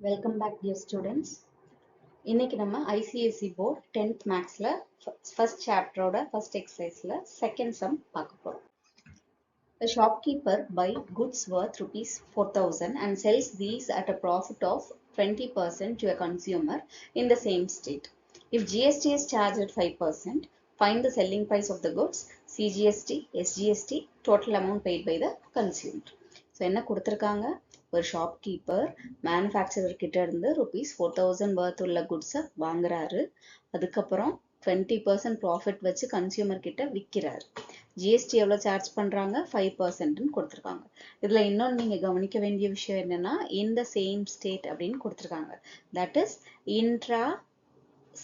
Welcome back, dear students. இன்னைக்கு நம்ம ICSE board 10th mathsல first chapter first exerciseல second sum பார்க்க போறோம். A shopkeeper buy goods worth rupees 4,000 and sells these at a profit of 20% to a consumer in the same state. If GST is charged at 5%, find the selling price of the goods, CGST, SGST, total amount paid by the consumer. So என்ன கொடுத்திருக்காங்க? ஒரு shopkeeper manufacturer கிட்ட இருந்து ₹4,000 worth உள்ள குட்ஸை வாங்குறாரு. அதுக்கப்புறம் 20% profit வச்சு consumer கிட்ட விற்கிறாரு. ஜிஎஸ்டி எவ்வளோ சார்ஜ் பண்ணுறாங்க? 5%ன்னு கொடுத்துருக்காங்க. இதில் இன்னொன்று நீங்கள் கவனிக்க வேண்டிய விஷயம் என்னென்னா, இன் த சேம் ஸ்டேட் அப்படின்னு கொடுத்துருக்காங்க. தட் இஸ் இன்ட்ரா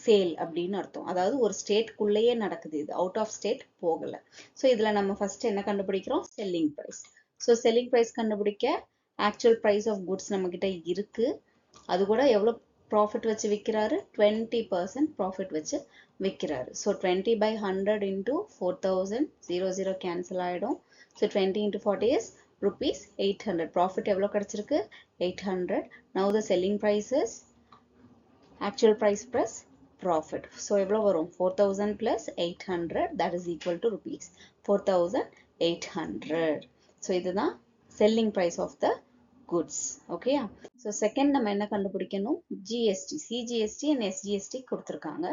சேல் அப்படின்னு அர்த்தம். அதாவது ஒரு ஸ்டேட்குள்ளேயே நடக்குது, இது அவுட் ஆஃப் ஸ்டேட் போகலை. ஸோ இதில் நம்ம ஃபர்ஸ்ட் என்ன கண்டுபிடிக்கிறோம்? Selling price. So selling price கண்டுபிடிக்க ஆக்சுவல் ப்ரைஸ் ஆஃப் குட்ஸ் நம்மக்கிட்ட இருக்கு. அது கூட எவ்வளோ ப்ராஃபிட் வச்சு விற்கிறாரு? 20% ப்ராஃபிட் வச்சு விற்கிறாரு. ஸோ 20 by 100 into 4,000, 0 கேன்சல் ஆகிடும். So 20 into 40 is ₹800. ப்ராஃபிட் எவ்வளோ கிடச்சிருக்கு? 800. Now the selling price is actual price plus profit. So எவ்வளோ வரும்? 4,000 plus 800, that is equal to ₹4,800. So இதுதான் selling price of the goods. Okay. So second நம்ம என்ன கண்டுபிடிக்கணும்? GST, CGST and SGST கொடுத்திருக்காங்க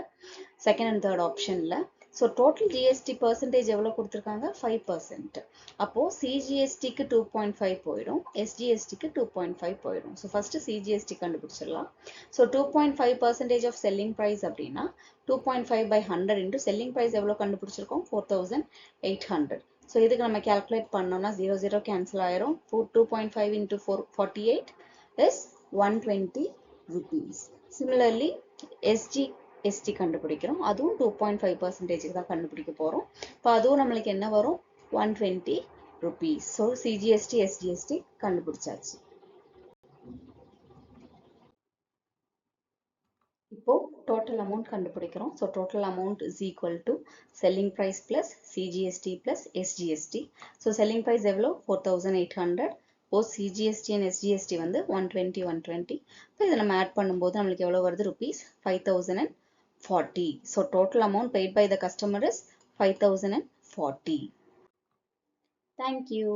second and third optionல. So total GST percentage எவ்வளோ கொடுத்திருக்காங்க? 5%. அப்போ CGSTக்கு 2.5 போயிடும், SGSTக்கு 2.5 போயிடும். So first CGST கண்டுபிடிச்சிடலாம். So 2.5% of selling price அப்படின்னா 2.5 by 100 into selling price எவ்வளோ கண்டுபிடிச்சிருக்கோம்? 4,800. So இதுக்கு நம்ம calculate பண்ணோம்னா 0 cancel ஆயிரும். 2.5 into 48 is 120 rupees. Similarly, SGST கண்டுபிடிக்கிறோம். அதுவும் 2.5% தான் கண்டுபிடிக்க போறோம். இப்போ அதுவும் நம்மளுக்கு என்ன வரும்? 120 rupees. So CGST, SGST கண்டுபிடிச்சாச்சு. இப்போ total amount கண்டுபிடிக்கிறோம். So total amount is equal to selling price plus CGST plus SGST. So selling price எவ்வளோ? 4,800. Both CGST and SGST வந்து 120. இப்போ இதை நம்ம ஆட் பண்ணும்போது நம்மளுக்கு எவ்வளோ வருது? ₹5,040. So total amount paid by the customer is 5,040. Thank you.